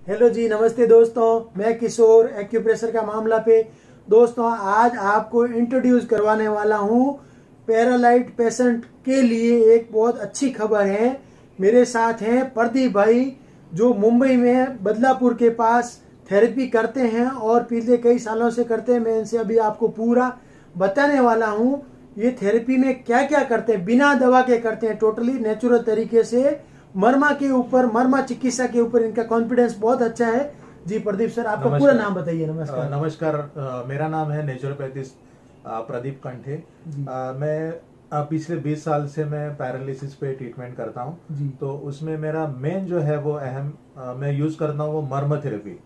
Hello जी, नमस्ते दोस्तों। मैं किशोर एक्यूप्रेशर का मामला पे दोस्तों आज आपको इंट्रोड्यूस करवाने वाला हूँ। पैरालाइट पेशेंट के लिए एक बहुत अच्छी खबर है। मेरे साथ हैं प्रदीप भाई, जो मुंबई में बदलापुर के पास थेरेपी करते हैं और पिछले कई सालों से करते हैं। मैं इनसे अभी आपको पूरा बताने वाला हूँ ये थेरेपी में क्या क्या करते हैं। बिना दवा के करते हैं, टोटली नेचुरल तरीके से। मर्मा के ऊपर, मर्मा चिकित्सा के ऊपर इनका कॉन्फिडेंस बहुत अच्छा है। जी प्रदीप सर, आपका पूरा नाम बताइए। नमस्कार। नमस्कार, मेरा नाम है नेचुरोपैथिस्ट प्रदीप कंठे। मैं पिछले 20 साल से मैं पैरालिसिस पे ट्रीटमेंट करता हूँ। तो उसमें मेरा मेन जो है वो अहम मैं यूज करता हूँ वो मर्म थेरेपी।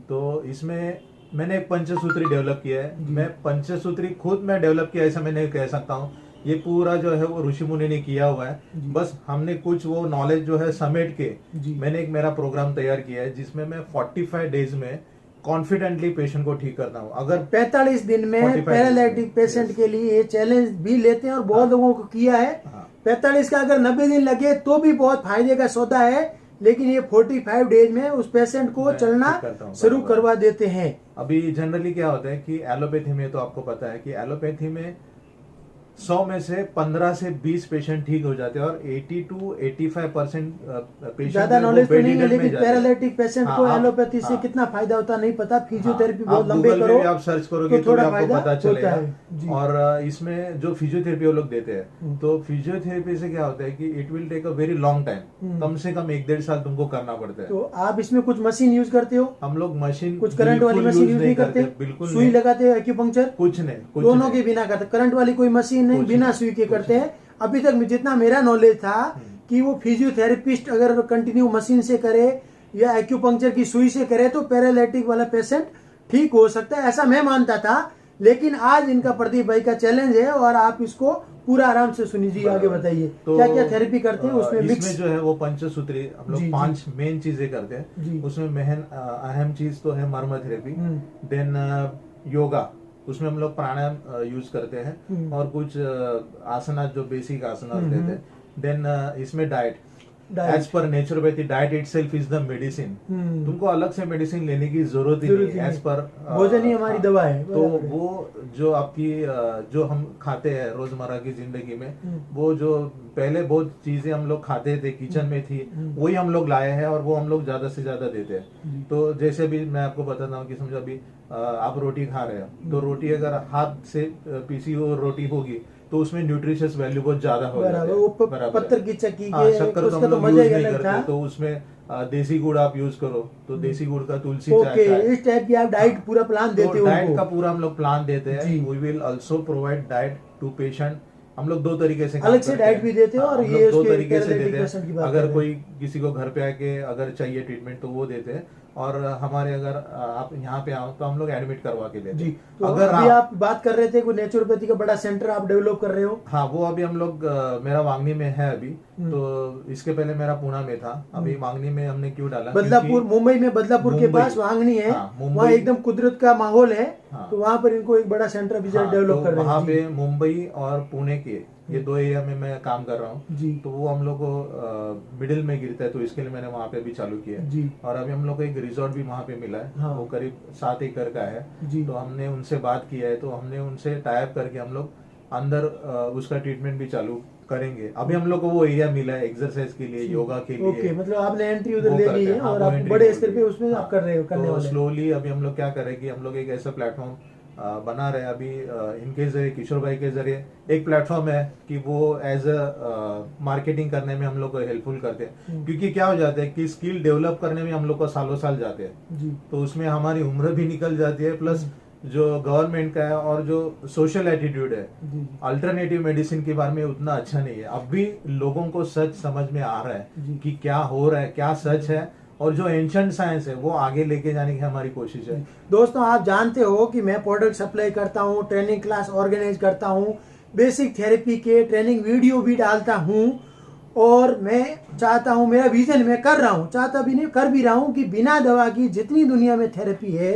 तो इसमें मैंने एक पंचसूत्री डेवलप किया है। मैं पंचसूत्री खुद मैं डेवलप किया ऐसा मैं नहीं कह सकता हूँ। ये पूरा जो है वो ऋषि मुनि ने किया हुआ है। बस हमने कुछ वो नॉलेज जो है समेट के मैंने एक मेरा प्रोग्राम तैयार किया है, जिसमें मैं 45 डेज में कॉन्फिडेंटली पेशेंट को ठीक करता हूँ। अगर 45 दिन में पैरालिटिक पेशेंट के लिए ये चैलेंज भी लेते हैं और बहुत लोगों को किया है। 45 का अगर 90 दिन लगे तो भी बहुत फायदे का सौदा है, लेकिन ये 45 डेज में उस पेशेंट को चलना शुरू करवा देते हैं। अभी जनरली क्या होता है कि एलोपैथी में तो आपको पता है कि एलोपैथी में 100 में से 15 से 20 पेशेंट ठीक हो जाते हैं और 80 to 85% पेशेंट ज्यादा नॉलेज तो नहीं है, लेकिन पैरालिटिक पेशेंट को एलोपैथी से कितना फायदा होता नहीं पता। फिजियोथेरेपी बहुत लंबे करो, आप सर्च करोगे तो आपको पता चलेगा। और इसमें जो फिजियोथेरेपी वो लोग देते हैं, तो फिजियोथेरेपी से क्या होता है कि it will take a very long time, कम से कम 1-1.5 साल तुमको करना पड़ता है। तो आप इसमें कुछ मशीन यूज करते हो? हम लोग मशीन कुछ करंट वाली मशीन यूज नहीं करते? बिल्कुल सुई लगाते हो, एक्यूपंक्चर? कुछ नहीं, दोनों के बिना करते। करंट वाली कोई मशीन नहीं, बिना सुई के करते हैं। अभी तक जितना मेरा नॉलेज था कि वो फिजियोथेरेपिस्ट अगर कंटिन्यू मशीन से करे या एक्यूपंक्चर की सुई से करे तो पैरालिटिक वाला पेशेंट ठीक हो सकता है, ऐसा मैं मानता था। लेकिन आज इनका प्रदीप भाई का चैलेंज है और आप इसको पूरा आराम से सुनिए। आगे बताइए तो क्या क्या थेरेपी करते हैं उसमें? इसमें जो है वो पंचसूत्री हम लोग 5 मेन चीजें करते हैं। उसमें मेन अहम चीज तो है मर्म थेरेपी, देन योगा, उसमें हम लोग प्राणायाम यूज करते हैं और कुछ आसना जो बेसिक आसना देते हैं। देन इसमें diet, as per naturopathy diet itself is the medicine. तुमको अलग से मेडिसिन लेने की जरूरत ही नहीं है। एज पर भोजन ही हमारी दवा है। तो वो जो आपकी जो हम खाते हैं रोजमर्रा की जिंदगी में, वो जो पहले बहुत चीजें हम लोग खाते थे किचन में थी, वही हम लोग लाए हैं और वो हम लोग ज्यादा से ज्यादा देते हैं। तो जैसे भी मैं आपको बताता हूँ कि समझो अभी आप रोटी खा रहे हो, तो रोटी अगर हाथ से पीसी हुई रोटी होगी तो उसमें न्यूट्रिशियस वैल्यू बहुत ज्यादा हो जाता है। पत्थर की चक्की शक्कर तो हम लोग यूज नहीं करते, तो उसमें देसी गुड़ आप यूज करो, तो देसी गुड़ का तुलसी चाय इस टाइप की आप डाइट पूरा प्लान देते हो? डाइट का पूरा हम लोग प्लान देते हैं। We will also provide diet to patient. हम लोग 2 तरीके से अलग से डाइट भी देते हैं और ये 2 तरीके से देते हैं। अगर कोई किसी को घर पे आके अगर चाहिए ट्रीटमेंट तो वो देते हैं, और हमारे अगर आप यहाँ पे आओ तो हम लोग एडमिट करवा के देते हैं। तो अगर अभी आप बात कर रहे थे कोई नेचुरोपैथी का बड़ा सेंटर आप डेवलप कर रहे हो? हाँ, वो अभी हम लोग मेरा वांगनी में है अभी। तो इसके पहले मेरा पुणे में था, अभी वांगनी में हमने क्यों डाला? बदलापुर, मुंबई में बदलापुर के पास वांगनी है। वहाँ एकदम कुदरत का माहौल है। तो वहाँ पर इनको एक बड़ा सेंटर डेवलप कर रहे हैं। वहाँ पे मुंबई और पुणे के ये 2 एरिया में मैं काम कर रहा हूँ। तो वो हम लोग को मिडिल में गिरता है, तो इसके लिए मैंने वहाँ पे भी चालू किया है। और अभी हम लोग को एक रिजॉर्ट भी वहाँ पे मिला है। वो करीब 7 एकड़ का है। तो हमने उनसे बात किया है, तो हमने उनसे टाइप करके हम लोग अंदर उसका ट्रीटमेंट भी चालू करेंगे। अभी हम लोग को वो एरिया मिला है एक्सरसाइज के लिए, योगा के लिए। मतलब आपने एंट्री उधर ले ली है और आप बड़े स्तर पे उसमें आप कर रहे हो, करने वाले। स्लोली अभी हम लोग क्या करेंगे, हम लोग एक ऐसा प्लेटफॉर्म बना रहे हैं अभी इनके जरिए, किशोर भाई के जरिए एक प्लेटफॉर्म है कि वो एज अ मार्केटिंग करने में हम लोग को हेल्पफुल करते हैं। क्योंकि क्या हो जाता है कि स्किल डेवलप करने में हम लोग को सालों साल जाते हैं, तो उसमें हमारी उम्र भी निकल जाती है, प्लस जो गवर्नमेंट का है और जो सोशल एटीट्यूड है अल्टरनेटिव मेडिसिन के बारे में उतना अच्छा नहीं है। अब भी लोगों को सच समझ में आ रहा है कि क्या हो रहा है, क्या सच है, और जो एंशिएंट साइंस है वो आगे लेके जाने की हमारी कोशिश है। दोस्तों, आप जानते हो कि मैं प्रोडक्ट सप्लाई करता हूँ, ट्रेनिंग क्लास ऑर्गेनाइज करता हूँ, बेसिक थेरेपी के ट्रेनिंग वीडियो भी डालता हूँ, और मैं चाहता हूँ, मेरा विजन मैं कर रहा हूँ, चाहता भी नहीं कर भी रहा हूँ कि बिना दवा की जितनी दुनिया में थेरेपी है,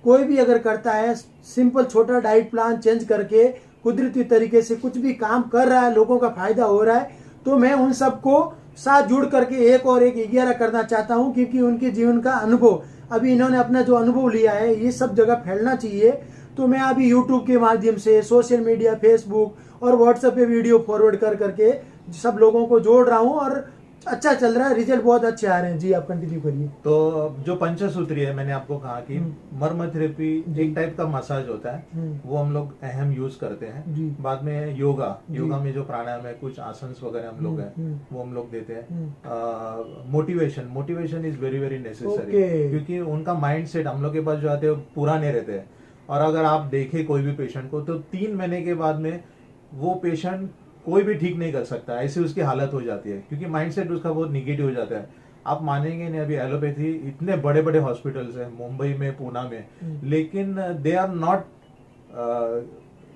कोई भी अगर करता है सिंपल छोटा डाइट प्लान चेंज करके कुदरती तरीके से कुछ भी काम कर रहा है, लोगों का फायदा हो रहा है, तो मैं उन सबको साथ जुड़ करके एक और एक 11 करना चाहता हूं, क्योंकि उनके जीवन का अनुभव, अभी इन्होंने अपना जो अनुभव लिया है ये सब जगह फैलना चाहिए। तो मैं अभी यूट्यूब के माध्यम से, सोशल मीडिया, फेसबुक और व्हाट्सएप पे वीडियो फॉरवर्ड कर करके सब लोगों को जोड़ रहा हूँ और अच्छा चल रहा है, रिजल्ट बहुत अच्छे आ रहे हैं। जी आप कंटिन्यू करिए। तो जो पंचसूत्री है, मैंने आपको कहा कि मर्म थेरेपी एक टाइप का मसाज होता है, वो हम लोग अहम यूज करते हैं। बाद में योगा में जो प्राणायाम है, कुछ आसन्स वगैरह हम लोग हैं वो हम लोग देते हैं। Motivation is very very necessary, क्योंकि उनका माइंड सेट हम लोग के पास जो आते हैं पुराने रहते हैं। और अगर आप देखें कोई भी पेशेंट को, तो 3 महीने के बाद में वो पेशेंट कोई भी ठीक नहीं कर सकता, ऐसी उसकी हालत हो जाती है, क्योंकि माइंडसेट उसका बहुत निगेटिव हो जाता है। आप मानेंगे नहीं, अभी एलोपैथी इतने बड़े बड़े हॉस्पिटल्स हैं मुंबई में, पूना में, लेकिन दे आर नॉट,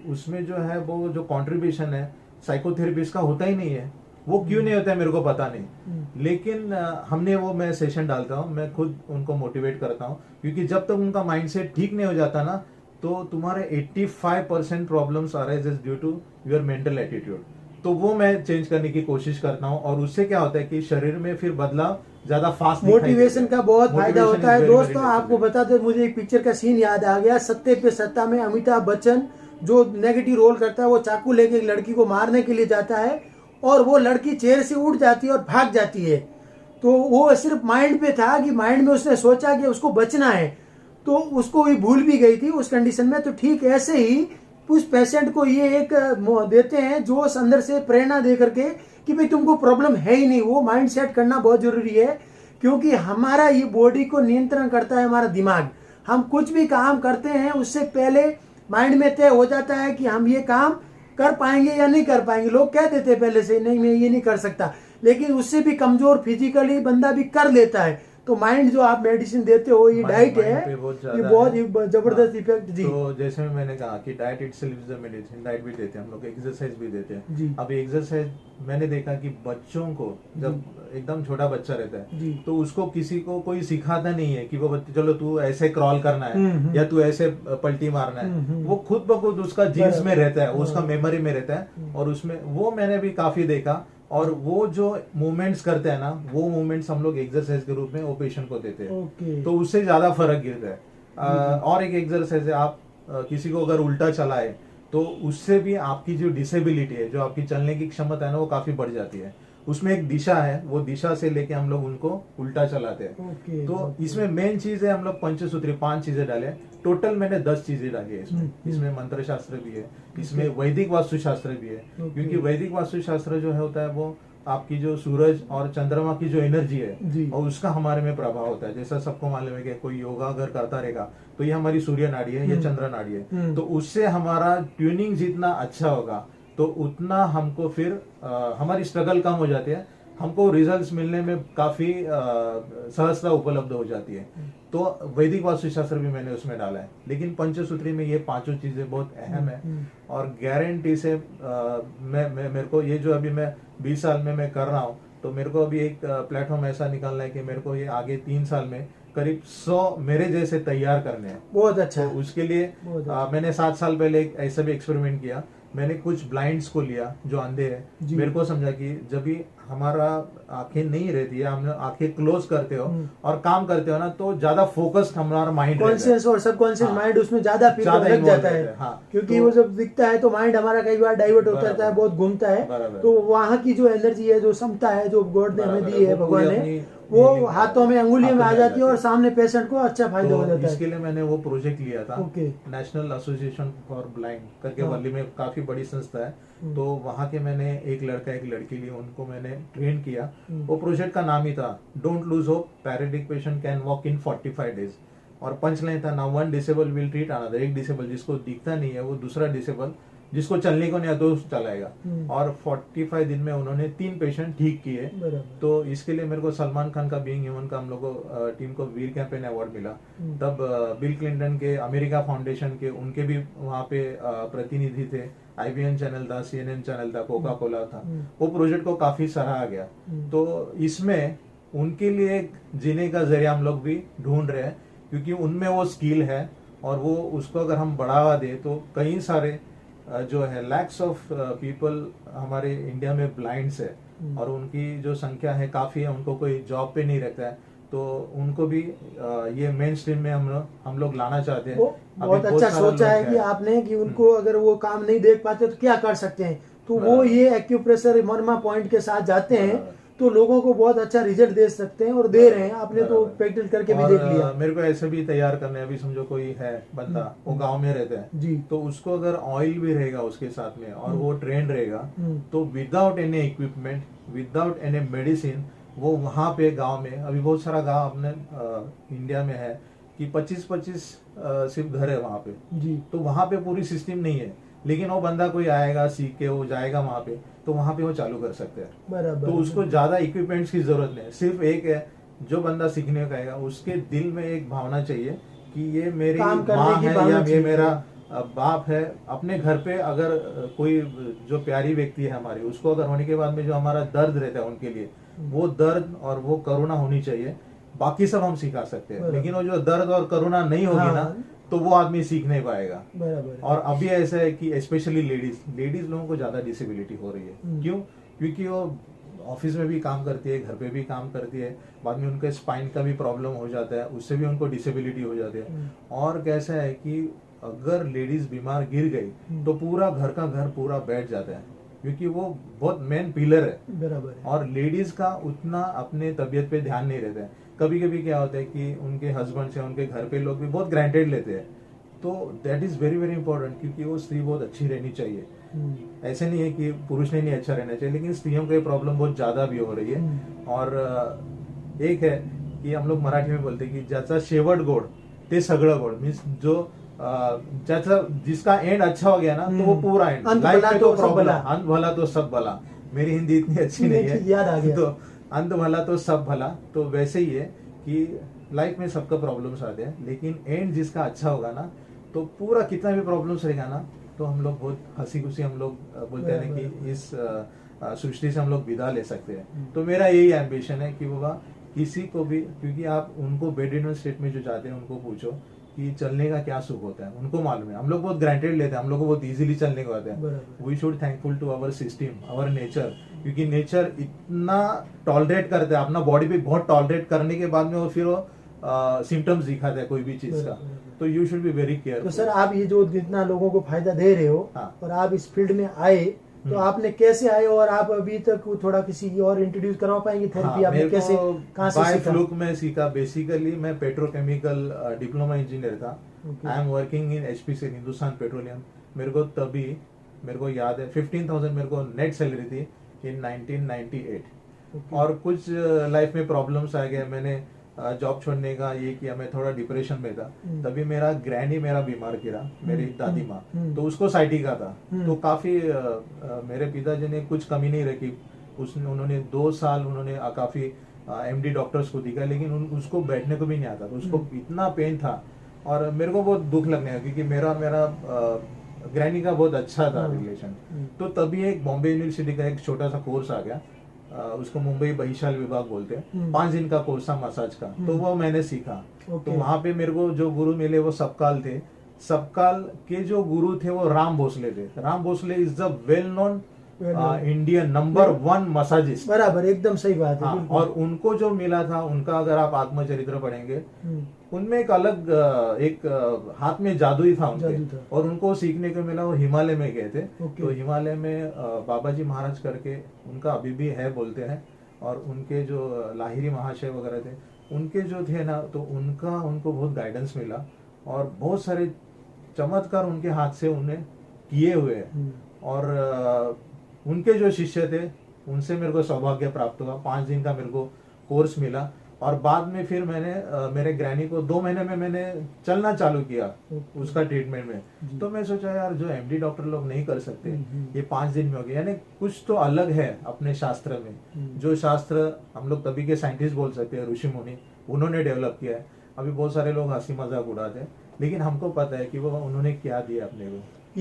उसमें जो है वो जो कंट्रीब्यूशन है साइकोथेरेपिस्ट का होता ही नहीं है। वो क्यों नहीं होता है मेरे को पता नहीं, लेकिन हमने वो, मैं सेशन डालता हूँ, मैं खुद उनको मोटिवेट करता हूँ, क्योंकि जब तक उनका माइंडसेट ठीक नहीं हो जाता ना, तो तुम्हारे 85% problems arises due to your mental attitude. तो वो मैं चेंज करने की कोशिश करता हूँ, और उससे क्या होता है कि शरीर में फिर बदलाव ज्यादा फास्ट, मोटिवेशन का बहुत फायदा होता है। दोस्तों आपको बता दो, मुझे एक पिक्चर का सीन याद आ गया, सत्ते पे सत्ता में अमिताभ बच्चन जो नेगेटिव रोल करता है, वो चाकू लेके एक लड़की को मारने के लिए जाता है और वो लड़की चेयर से उठ जाती है और भाग जाती है। तो वो सिर्फ माइंड पे था कि माइंड में उसने सोचा कि उसको बचना है, तो उसको भी भूल भी गई थी उस कंडीशन में। तो ठीक ऐसे ही उस पेशेंट को ये एक देते हैं जो अंदर से प्रेरणा दे करके कि भाई तुमको प्रॉब्लम है ही नहीं। वो माइंड सेट करना बहुत जरूरी है, क्योंकि हमारा ये बॉडी को नियंत्रण करता है हमारा दिमाग। हम कुछ भी काम करते हैं उससे पहले माइंड में तय हो जाता है कि हम ये काम कर पाएंगे या नहीं कर पाएंगे। लोग कह देते हैं पहले से, नहीं मैं ये नहीं कर सकता, लेकिन उससे भी कमजोर फिजिकली बंदा भी कर लेता है। तो माइंड जो आप मेडिसिन देते हो, ये डाइट है, ये बहुत जबरदस्त इफेक्ट। जी, तो जैसे मैंने कहा कि diet itself is the medicine, diet भी देते हैं हम लोग, एक्सरसाइज भी देते हैं। अब एक्सरसाइज मैंने देखा कि बच्चों को, जब एकदम छोटा बच्चा रहता है, तो उसको किसी को कोई सिखाता नहीं है कि वो चलो तू ऐसे क्रॉल करना है या तू ऐसे पलटी मारना है। वो खुद ब खुद उसका जीन्स में रहता है, उसका मेमोरी में रहता है, और उसमें वो मैंने भी काफी देखा। और वो जो मूवमेंट्स करते हैं ना, वो मूवमेंट्स हम लोग एक्सरसाइज के रूप में वो पेशेंट को देते हैं। तो उससे ज्यादा फर्क गिरता है। और एक एक्सरसाइज है, आप किसी को अगर उल्टा चलाए तो उससे भी आपकी जो डिसेबिलिटी है, जो आपकी चलने की क्षमता है ना, वो काफी बढ़ जाती है। उसमें एक दिशा है, वो दिशा से लेके हम लोग उनको उल्टा चलाते हैं। तो इसमें मेन चीज है, हम लोग पंचसूत्री 5 चीजें डाले, टोटल मैंने 10 चीजें डाली है इसमें। इसमें मंत्र शास्त्र भी है, इसमें वैदिक वास्तुशास्त्र भी है, क्योंकि वैदिक वास्तुशास्त्र जो है होता है वो आपकी जो सूरज और चंद्रमा की जो एनर्जी है और उसका हमारे में प्रभाव होता है। जैसा सबको मालूम है कि कोई योगा अगर करता रहेगा तो ये हमारी सूर्य नाड़ी है, ये चंद्र नाड़ी है, तो उससे हमारा ट्यूनिंग जितना अच्छा होगा तो उतना हमको फिर हमारी स्ट्रगल कम हो जाती है, हमको रिजल्ट्स मिलने में काफी सहजता उपलब्ध हो जाती है। तो वैदिक वास्तुशास्त्र भी मैंने उसमें डाला है, लेकिन पंचसूत्री में ये 5 चीजें बहुत अहम है। और गारंटी से मेरे को ये जो अभी मैं 20 साल में मैं कर रहा हूँ, तो मेरे को अभी एक प्लेटफॉर्म ऐसा निकालना है कि मेरे को ये आगे 3 साल में करीब 100 मेरे जैसे तैयार करने हैं। बहुत अच्छा। तो उसके लिए मैंने 7 साल पहले एक ऐसा भी एक्सपेरिमेंट किया। मैंने कुछ ब्लाइंड्स को लिया जो अंधे हैं, मेरे को समझा कि जब भी हमारा आंखें नहीं रहती है, हम आंखें क्लोज करते हो और काम करते हो ना, तो ज्यादा फोकस्ड हमारा माइंड, कॉन्शियस और सबकॉन्शियस माइंड उसमें ज्यादा लग जाता है। क्योंकि वो जब दिखता है तो माइंड हमारा कई बार डाइवर्ट होता रहता है, बहुत घूमता है। तो वहाँ की जो एनर्जी है, जो क्षमता है, जो गॉड ने हमें दी है, भगवान ने, वो हाथों में, अंगुलियों में आ जाती है और सामने पेशेंट को अच्छा फायदा हो जाता है। इसके लिए मैंने वो प्रोजेक्ट लिया था, नेशनल एसोसिएशन फॉर ब्लाइंड करके, वर्ली में काफी बड़ी संस्था है। तो वहाँ के मैंने एक लड़का एक लड़की लिए, उनको मैंने ट्रेन किया। वो प्रोजेक्ट का नाम ही था don't lose hope, paralytic patient can walk in 45 days. और पंच लाइन था, now 1 disable will treat another. एक डिसेबल जिसको दिखता नहीं है वो दूसरा डिसेबल जिसको चलने को नहीं आता तो चलाएगा। और 45 दिन में उन्होंने 3 पेशेंट ठीक किए। तो इसके लिए मेरे को सलमान खान का बीइंग ह्यूमन का हम लोग को टीम को वीर कैंपेन अवार्ड मिला। तब बिल क्लिंटन के अमेरिका फाउंडेशन के उनके भी वहाँ पे प्रतिनिधि थे, IBN चैनल था, CNN चैनल था, कोका कोला था। वो प्रोजेक्ट को काफी सराहा गया। तो इसमें उनके लिए एक जीने का जरिया हम लोग भी ढूंढ रहे हैं, क्योंकि उनमें वो स्किल है और वो उसको अगर हम बढ़ावा दे तो कई सारे जो है लैक्स ऑफ पीपल हमारे इंडिया में ब्लाइंड्स है, और उनकी जो संख्या है काफी है, उनको कोई जॉब पे नहीं रहता है, तो उनको भी ये मेन स्ट्रीम में हम लोग लाना चाहते हैं। वो अभी बहुत अच्छा सारा सोचा लोग है कि आपने कि उनको अगर वो काम नहीं देख पाते तो क्या कर सकते हैं, तो वो बराबर। ये एक्यूप्रेशर मरमा पॉइंट के साथ जाते हैं बराबर। तो लोगों को बहुत अच्छा रिजल्ट दे सकते हैं और दे रहे हैं। आपने तो बराबर। प्रैक्टिस करके भी और देख लिया। मेरे को ऐसे भी तैयार करने हैं। अभी समझो कोई है बंदा, वो गांव में रहता है, जी। तो उसको अगर ऑयल भी रहेगा उसके साथ में और वो ट्रेन रहेगा, हम्म। तो without any equipment, without any medicine, वो वहां पे गांव में, अभी बहुत सारा गांव अपने इंडिया में है कि 25-25 सिर्फ घर है वहां पे, जी। तो वहां पे पूरी सिस्टम नहीं है, लेकिन वो बंदा कोई आएगा सीख के, वो जाएगा वहां पे, तो वहां पे वो चालू कर सकते हैं। बराबर। तो उसको ज्यादा इक्विपमेंट्स की जरूरत नहीं है, सिर्फ एक है, जो बंदा सीखने का आएगा उसके दिल में एक भावना चाहिए कि ये मेरी काम करने माँ की है भावना या ये चाहिए। मेरा बाप है। अपने घर पे अगर कोई जो प्यारी व्यक्ति है हमारी, उसको अगर होने के बाद में जो हमारा दर्द रहता है उनके लिए, वो दर्द और वो करुणा होनी चाहिए। बाकी सब हम सिखा सकते हैं, बराबर। लेकिन वो जो दर्द और करुणा नहीं होगी हाँ। ना, तो वो आदमी सीख नहीं पाएगा। बराबर। और अभी ऐसा है कि स्पेशली लेडीज लोगों को ज्यादा डिसेबिलिटी हो रही है। क्यों? क्योंकि वो ऑफिस में भी काम करती है, घर पे भी काम करती है, बाद में उनके स्पाइन का भी प्रॉब्लम हो जाता है, उससे भी उनको डिसेबिलिटी हो जाती है। और कैसा है कि अगर लेडीज बीमार गिर गई तो पूरा घर का घर पूरा बैठ जाता है, क्योंकि वो बहुत मेन पिलर है। बराबर है। और लेडीज का उतना अपने तबीयत पे ध्यान नहीं रहता है। कभी कभी क्या होता है कि उनके हस्बैंड से उनके घर पे लोग भी बहुत ग्रांटेड लेते हैं, तो that is very very important, क्योंकि वो स्त्री बहुत अच्छी रहनी चाहिए। ऐसे नहीं है कि पुरुष ने नहीं अच्छा रहना चाहिए, लेकिन स्त्रियों को ये प्रॉब्लम बहुत ज्यादा भी हो रही है। और एक है कि हम लोग मराठी में बोलते हैं कि ज्याचा शेवट गोड ते सगळं गोड, मीन्स जो ज्याचा जिसका एंड अच्छा हो गया ना, तो वो पूरा एंड। अंत लाइफ भला में तो तो सब प्रॉब्लम, भला। अंत भला तो सब भला, मेरी हिंदी इतनी अच्छी नहीं है, याद आ गया। तो अंत भला तो सब भला, तो वैसे ही है कि लाइफ में सबका प्रॉब्लम्स आते हैं, लेकिन एंड जिसका अच्छा होगा ना, तो पूरा कितना भी प्रॉब्लम्स रहेगा ना, तो हम लोग बहुत हंसी खुशी हम लोग बोलते हैं ना कि इस सृष्टि से हम लोग विदा ले सकते हैं। तो मेरा यही एम्बिशन है कि बाबा किसी को भी, क्योंकि आप उनको बेड रिडन स्टेट में जो जाते हैं उनको पूछो कि चलने का क्या सुख होता है, उनको मालूम है। हम लोग बहुत ग्रांटेड लेते हैं, हम लोग को बहुत इजीली चलने को आता है। We should thankful to our system, our nature, क्योंकि नेचर इतना टॉलरेट करता है, अपना बॉडी पे बहुत टॉलरेट करने के बाद में वो फिर वो सिम्टम्स दिखाता है कोई भी चीज का। तो you should be very careful. तो सर आप ये जो जितना लोगों को फायदा दे रहे हो, हाँ। और आप इस फील्ड में आए, तो आपने कैसे आए, और आप अभी तक थोड़ा किसी और इंट्रोड्यूस करवा पाएंगे थेरेपी? आपने कैसे, कहाँ से बाय सीखा? फ्लूक में सीखा। बेसिकली मैं पेट्रोकेमिकल डिप्लोमा इंजीनियर था। I am working in HPC, Hindustan petroleum. मेरे को याद है 15,000 मेरे को नेट सैलरी थी इन 1998। और कुछ लाइफ में प्रॉब्लम्स आ गए, मैंने जॉब छोड़ने का ये किया, मैं थोड़ा डिप्रेशन में था। तभी मेरा ग्रैनी मेरा बीमार गिरा, मेरी दादी माँ, तो उसको साइटिका था। तो काफी मेरे पिताजी ने कुछ कमी नहीं रखी, उन्होंने 2 साल उन्होंने काफी एमडी डॉक्टर्स को दिखा, लेकिन उसको बैठने को भी नहीं आता, तो उसको इतना पेन था। और मेरे को बहुत दुख लगने लगा, क्योंकि मेरा ग्रैनी का बहुत अच्छा था रिलेशन। तो तभी एक बॉम्बे यूनिवर्सिटी का एक छोटा सा कोर्स आ गया, उसको मुंबई बहिशाल विभाग बोलते हैं। 5 दिन का कोर्स था मसाज का, तो वो मैंने सीखा। तो वहां पे मेरे को जो गुरु मिले वो सबकाल थे। सबकाल के जो गुरु थे वो राम भोसले थे। Ram Bhosale is the well known Indian number 1 massagist. बराबर, एकदम सही बात है। हाँ, और उनको जो मिला था, उनका अगर आप आत्मचरित्र पढ़ेंगे, उनमें एक अलग हाथ में जादू ही था उनके। और उनको सीखने को मिला, वो हिमालय में गए थे। तो हिमालय में बाबा जी महाराज करके उनका अभी भी है बोलते हैं, और उनके जो लाहिरी महाशय वगैरह थे, उनके जो थे ना, तो उनको बहुत गाइडेंस मिला, और बहुत सारे चमत्कार उनके हाथ से उन्हें किए हुए हैं। और उनके जो शिष्य थे, उनसे मेरे को सौभाग्य प्राप्त हुआ। 5 दिन का मेरे को कोर्स मिला, और बाद में फिर मैंने मेरे ग्रैनी को 2 महीने में मैंने चलना चालू किया उसका ट्रीटमेंट में। तो मैं सोचा यार, जो एमडी डॉक्टर लोग नहीं कर सकते, ये 5 दिन में हो गया, यानी कुछ तो अलग है अपने शास्त्र में। जो शास्त्र हम लोग तभी के साइंटिस्ट बोल सकते हैं, ऋषि मुनि, उन्होंने डेवलप किया है। अभी बहुत सारे लोग हंसी मजाक उड़ाते हैं, लेकिन हमको पता है कि वो उन्होंने क्या दिया अपने को। तो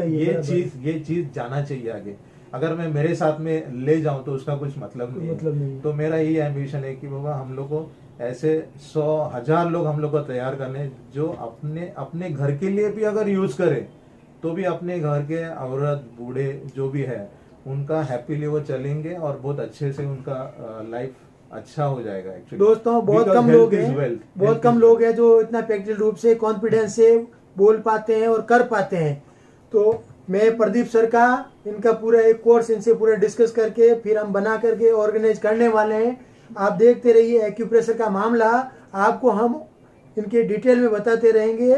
ये चीज जाना चाहिए आगे। अगर मैं मेरे साथ में ले जाऊं तो उसका कुछ मतलब नहीं। तो मेरा यही एम्बिशन है कि बाबा हम लोग को ऐसे 100,000 लोग हम लोग को तैयार करने, जो अपने घर के लिए भी अगर यूज करे, तो भी अपने घर के औरत बूढ़े जो भी है, उनका हैप्पीली वो चलेंगे और बहुत अच्छे से उनका लाइफ अच्छा हो जाएगा एक्चुअली। दोस्तों बहुत कम लोग हैं, बहुत कम लोग हैं जो इतना प्रैक्टिकल रूप से कॉन्फिडेंस से बोल पाते हैं और कर पाते हैं। तो मैं प्रदीप सर का इनका पूरा एक कोर्स इनसे पूरा डिस्कस करके फिर हम बना करके ऑर्गेनाइज करने वाले हैं। आप देखते रहिए एक्यूप्रेशर का मामला, आपको हम इनके डिटेल में बताते रहेंगे।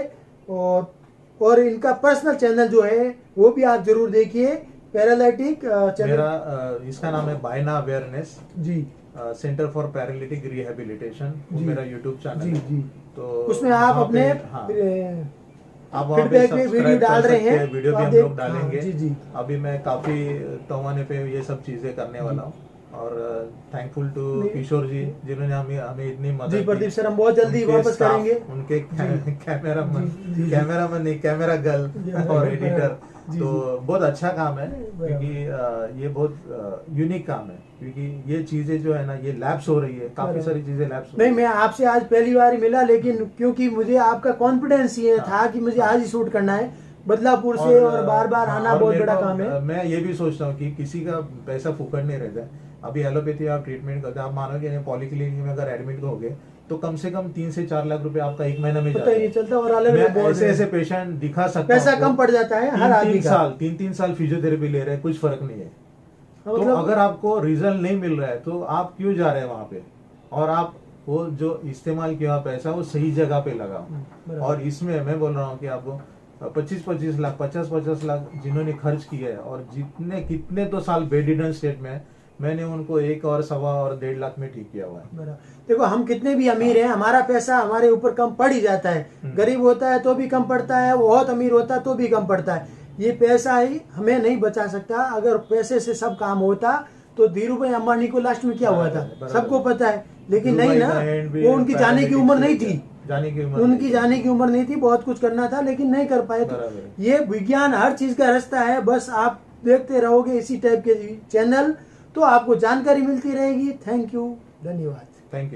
और इनका पर्सनल चैनल जो है वो भी आप जरूर देखिए, पैरालिटिक चैनल। मेरा इसका नाम है बायना अवेयरनेस जी, सेंटर फॉर पैरालिटिक रिहेबिलिटेशन, वो मेरा यूट्यूब चैनल जी है। जी। तो उसमें आप वहाँ अपने पे, हाँ, आप वहाँ पे फीडबैक में वीडियो सब्सक्राइब डाल कर रहे सकते हैं, हैं, वीडियो तो भी आप हम लोग हाँ, डालेंगे। जी जी। अभी मैं काफी तवाने पे ये सब चीजें करने वाला हूँ और थैंकफुल टू किशोर जी जिन्होंने हमें इतनी मदद जी की। प्रदीप सर, हम बहुत जल्दी उनके वापस staff, करेंगे। उनके कैमरामैन जी। कैमरामैन नहीं, कैमरा गर्ल और एडिटर। जी, तो जी। बहुत अच्छा काम है क्योंकि ये बहुत यूनिक काम है, क्योंकि ये चीजें जो है ना ये लैप्स हो रही है, काफी सारी चीजें लैप्स हो नहीं, रही मैं आपसे आज पहली बार ही मिला, लेकिन क्योंकि मुझे आपका कॉन्फिडेंस ये था कि मुझे आज ही शूट करना है बदलापुर से, और बार बार आना और बहुत मेरे बड़ा को, काम है। मैं ये भी सोचता हूँ कि किसी का पैसा फुकट नहीं रहता है। अभी एलोपैथी आप ट्रीटमेंट करते हैं, आप मानोगे नहीं, पॉलीक्लिनिक में अगर एडमिट होगे तो कम से कम 3 से 4 लाख रुपए आपका एक महीने में पता जाता ही नहीं है। चलता, और अलग अलग मैं बोर्ड ऐसे ऐसे पेशेंट दिखा सकता हूँ पैसा आपको, कम पड़ जाता है हर आदमी का। 3 साल फिजियोथेरेपी ले रहे हैं, कुछ फर्क नहीं है। तो मतलब अगर आपको रिजल्ट नहीं मिल रहा है तो आप क्यों जा रहे हैं वहां पे, और आप वो जो इस्तेमाल किया पैसा वो सही जगह पे लगा। बराबर। और इसमें मैं बोल रहा हूँ कि आपको 25-25 लाख 50-50 लाख जिन्होंने खर्च किया है, और जितने कितने तो साल बेडिडन स्टेट में, मैंने उनको 1 और 1.25 और 1.5 लाख में ठीक किया हुआ है। बराबर। देखो हम कितने भी अमीर हैं, हमारा पैसा हमारे ऊपर कम पड़ ही जाता है। गरीब होता है तो भी कम पड़ता है, बहुत अमीर होता है तो भी कम पड़ता है। ये पैसा ही हमें नहीं बचा सकता। अगर पैसे से सब काम होता तो धीरू भाई अंबानी को लास्ट में क्या हुआ था बराबर। सबको पता है, लेकिन धीरू नहीं भाई ना, का end भी वो उनकी जाने की उम्र नहीं थी, जाने की उम्र उनकी नहीं थी। जाने की उम्र नहीं थी, बहुत कुछ करना था लेकिन नहीं कर पाए। तो बराबर। ये विज्ञान हर चीज का रास्ता है, बस आप देखते रहोगे इसी टाइप के चैनल तो आपको जानकारी मिलती रहेगी। थैंक यू, धन्यवाद। Thank you.